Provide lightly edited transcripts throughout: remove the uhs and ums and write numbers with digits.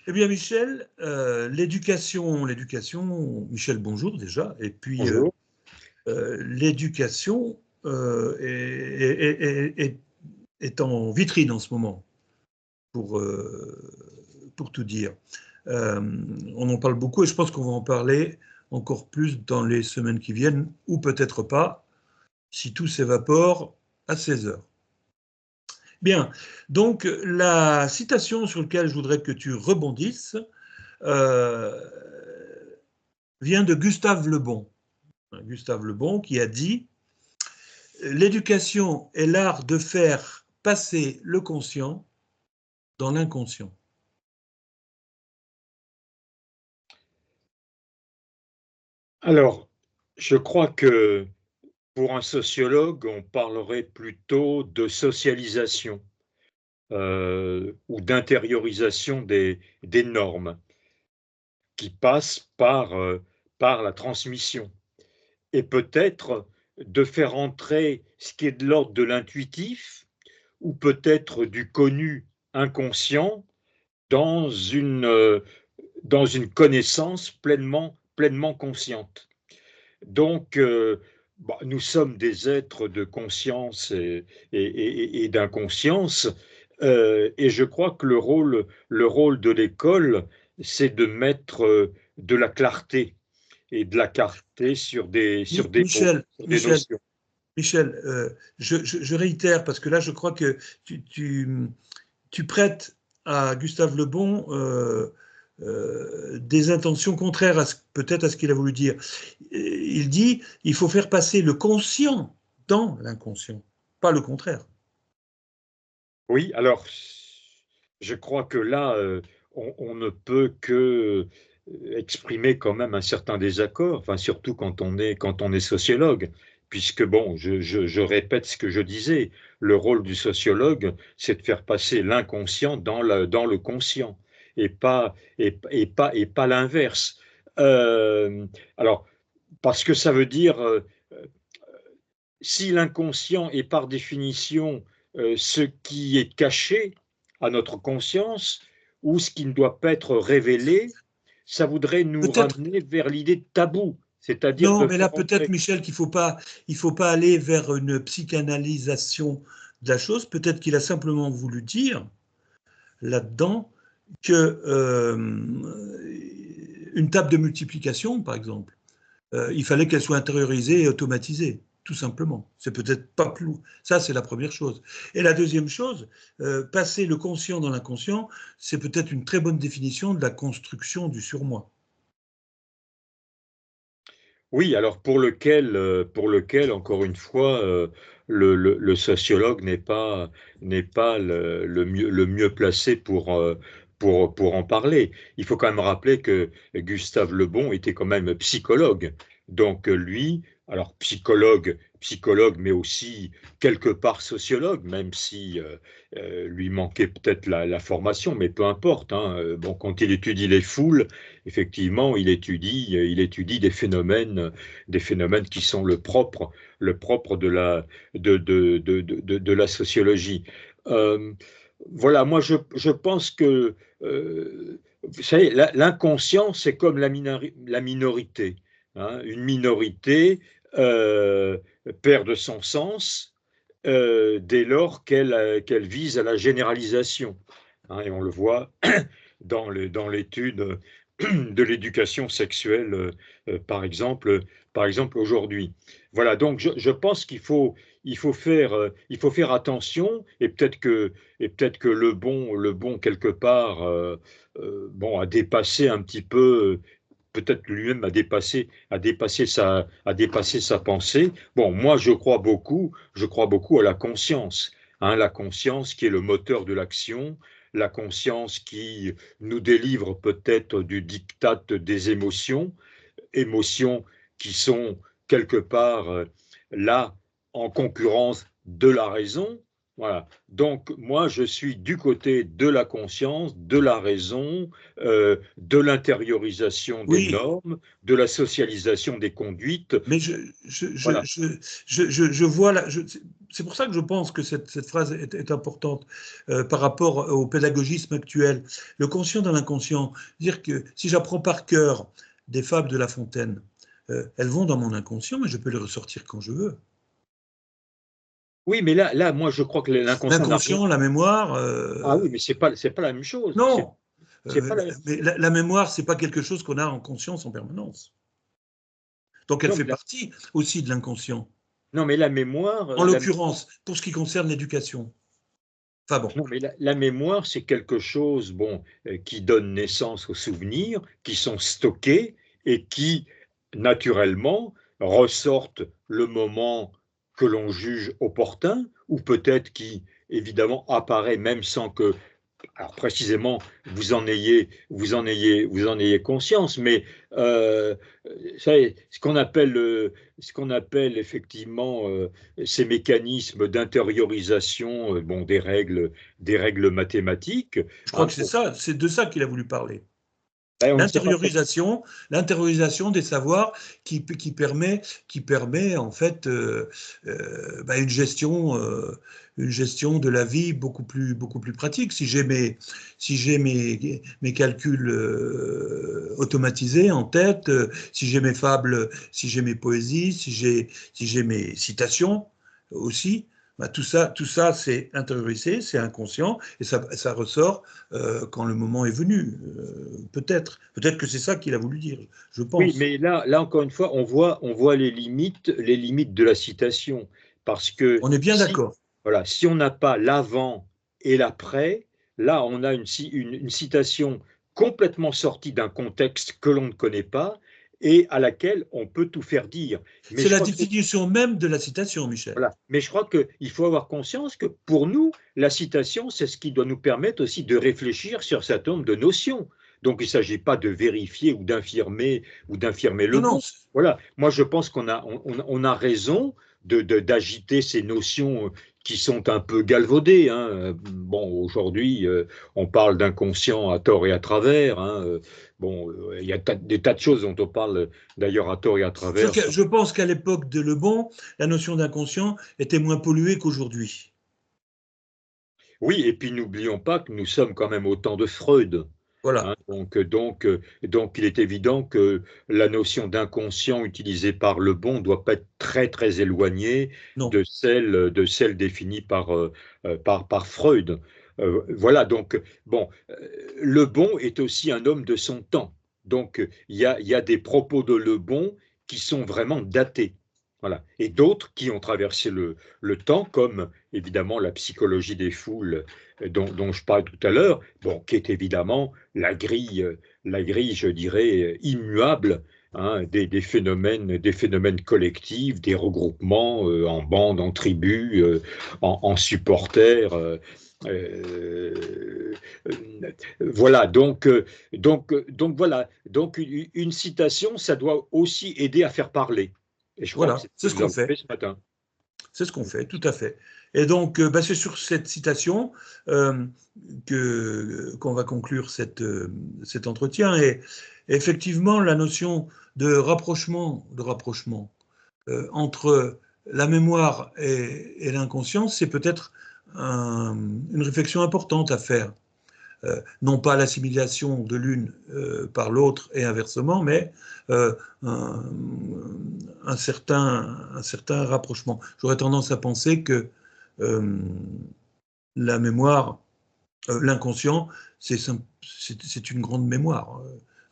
Eh bien, Michel, l'éducation, Michel, bonjour déjà, et puis Bonjour. l'éducation est en vitrine en ce moment, pour, pour tout dire. On en parle beaucoup et je pense qu'on va en parler encore plus dans les semaines qui viennent, ou peut-être pas, si tout s'évapore à 16 heures. Bien, donc la citation sur laquelle je voudrais que tu rebondisses euh, vient de Gustave Le Bon. Gustave Le Bon qui a dit l'éducation est l'art de faire passer le conscient dans l'inconscient. Alors, je crois que pour un sociologue, on parlerait plutôt de socialisation ou d'intériorisation des normes qui passent par la transmission. Et peut-être de faire entrer ce qui est de l'ordre de l'intuitif ou peut-être du connu inconscient dans dans une connaissance pleinement consciente. Donc, nous sommes des êtres de conscience et d'inconscience, et je crois que le rôle de l'école, c'est de mettre de la clarté et de la clarté sur des mots, Michel, sur des Michel, notions. Michel, je réitère parce que là, je crois que tu prêtes à Gustave Le Bon des intentions contraires à peut-être à ce qu'il a voulu dire. Il dit il faut faire passer le conscient dans l'inconscient, pas le contraire. Oui, alors, je crois que là, on ne peut que exprimer quand même un certain désaccord, enfin, surtout quand on est sociologue, puisque, bon, je répète ce que je disais, le rôle du sociologue, c'est de faire passer l'inconscient dans le conscient, et pas l'inverse. Alors, parce que ça veut dire, si l'inconscient est par définition ce qui est caché à notre conscience ou ce qui ne doit pas être révélé, ça voudrait nous Peut-être, ramener vers l'idée de tabou, c'est-à-dire non, de mais là, faire peut-être, entrer. Michel, il faut pas aller vers une psychanalysation de la chose. Peut-être qu'il a simplement voulu dire là-dedans que une table de multiplication, par exemple, il fallait qu'elle soit intériorisée et automatisée, tout simplement. C'est peut-être pas plus. Ça, c'est la première chose. Et la deuxième chose, passer le conscient dans l'inconscient, c'est peut-être une très bonne définition de la construction du surmoi. Oui, alors pour lequel, encore une fois, le sociologue n'est pas le mieux placé pour en parler. Il faut quand même rappeler que Gustave Le Bon était quand même psychologue. Donc lui, alors psychologue, mais aussi quelque part sociologue, même si lui manquait peut-être la formation, mais peu importe, hein. Bon, quand il étudie les foules, effectivement, il étudie des phénomènes qui sont le propre de la sociologie. Euh, voilà, moi je pense que, vous savez, l'inconscient, c'est comme la minorité, hein. Une minorité euh, perd de son sens dès lors qu'elle vise à la généralisation, hein. Et on le voit dans l'étude de l'éducation sexuelle, par exemple aujourd'hui. Voilà, donc je pense il faut faire attention, et peut-être que le bon quelque part, bon, a dépassé un petit peu, peut-être lui-même a dépassé sa pensée. Bon, moi, je crois beaucoup à la conscience, hein, la conscience qui est le moteur de l'action, la conscience qui nous délivre peut-être du diktat des émotions, émotions qui sont quelque part là en concurrence de la raison. Voilà. Donc moi, je suis du côté de la conscience, de la raison, de l'intériorisation des Oui, normes, de la socialisation des conduites. mais Voilà. je vois là. c'est pour ça que je pense que cette phrase est importante par rapport au pédagogisme actuel. Le conscient dans l'inconscient. Dire que si j'apprends par cœur des fables de La Fontaine, elles vont dans mon inconscient et je peux les ressortir quand je veux. Oui, mais là, moi, je crois que l'inconscient n'a rien. L'inconscient, la mémoire. Ah oui, mais c'est pas la même chose. Non, C'est pas la... mais la mémoire, c'est pas quelque chose qu'on a en conscience en permanence. Donc elle Non, fait mais partie aussi de l'inconscient. non, mais la mémoire, En l'occurrence, pour ce qui concerne l'éducation. Enfin bon. non, mais la mémoire, c'est quelque chose, bon, qui donne naissance aux souvenirs, qui sont stockés et qui, naturellement, ressortent le moment que l'on juge opportun, ou peut-être qui, évidemment, apparaît même sans que, alors précisément, vous en ayez conscience, mais euh, ce qu'on appelle effectivement ces mécanismes d'intériorisation, bon, des règles mathématiques. Je crois Hein, que c'est de ça qu'il a voulu parler. ben, on ne sait pas très L'intériorisation des savoirs qui permet en fait une gestion de la vie beaucoup plus pratique. Si j'ai mes calculs automatisés en tête, si j'ai mes fables, si j'ai mes poésies, si j'ai mes citations aussi, bah, tout ça c'est intériorisé, c'est inconscient et ça ressort quand le moment est venu. Peut-être que c'est ça qu'il a voulu dire, je Oui, pense. mais là encore une fois, on voit les limites de la citation, parce que On est bien si, d'accord. voilà, si on n'a pas l'avant et l'après, là on a une citation complètement sortie d'un contexte que l'on ne connaît pas et à laquelle on peut tout faire dire. Mais C'est je la crois que définition même de la citation, Michel. voilà. Mais je crois qu'il faut avoir conscience que pour nous, la citation, c'est ce qui doit nous permettre aussi de réfléchir sur un certain nombre de notions. Donc il ne s'agit pas de vérifier ou d'infirmer le Non, non, bon. Voilà. Moi, je pense qu'on a raison d'agiter ces notions qui sont un peu galvaudées, hein. Bon, aujourd'hui, on parle d'inconscient à tort et à travers, hein. Bon, il y a des tas de choses dont on parle d'ailleurs à tort et à travers. je pense qu'à l'époque de Le Bon, la notion d'inconscient était moins polluée qu'aujourd'hui. Oui, et puis n'oublions pas que nous sommes quand même au temps de Freud. Voilà. Hein. Donc, il est évident que la notion d'inconscient utilisée par Le Bon doit pas être très très éloignée Non. de celle définie par Freud. Voilà, donc bon, Le Bon est aussi un homme de son temps. Donc il y a des propos de Le Bon qui sont vraiment datés. Voilà. Et d'autres qui ont traversé le temps, comme évidemment la psychologie des foules dont je parlais tout à l'heure, bon, qui est évidemment la grille, je dirais, immuable, hein, des phénomènes collectifs, des regroupements en bandes, en tribus, en supporters. Euh, voilà, donc voilà, donc une citation, ça doit aussi aider à faire parler. Et je crois que Voilà. c'est ce C'est que ce nous qu'on avons fait fait. ce matin. C'est ce qu'on fait, tout à fait. Et donc, bah, c'est sur cette citation qu'on va conclure cet entretien. Et effectivement, la notion de rapprochement entre la mémoire et l'inconscient, c'est peut-être une réflexion importante à faire. Non pas l'assimilation de l'une par l'autre et inversement, mais euh, un, un certain rapprochement. J'aurais tendance à penser que euh, la mémoire, l'inconscient, c'est une grande mémoire,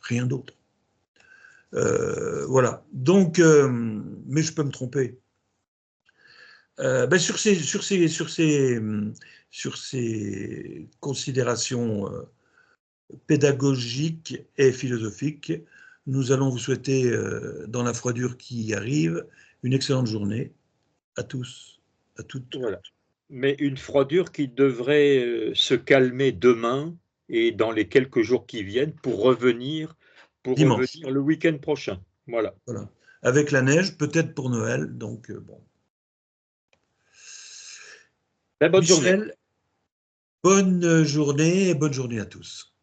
rien d'autre. Voilà. Donc, mais je peux me tromper. Ben sur ces considérations pédagogiques et philosophiques, nous allons vous souhaiter, dans la froidure qui arrive, une excellente journée à tous, à toutes. Voilà. Mais une froidure qui devrait se calmer demain et dans les quelques jours qui viennent pour Dimanche. revenir le week-end prochain. Voilà. Voilà. Avec la neige, peut-être pour Noël. Donc, bon. Ben, bonne journée. Michel, bonne journée et bonne journée à tous.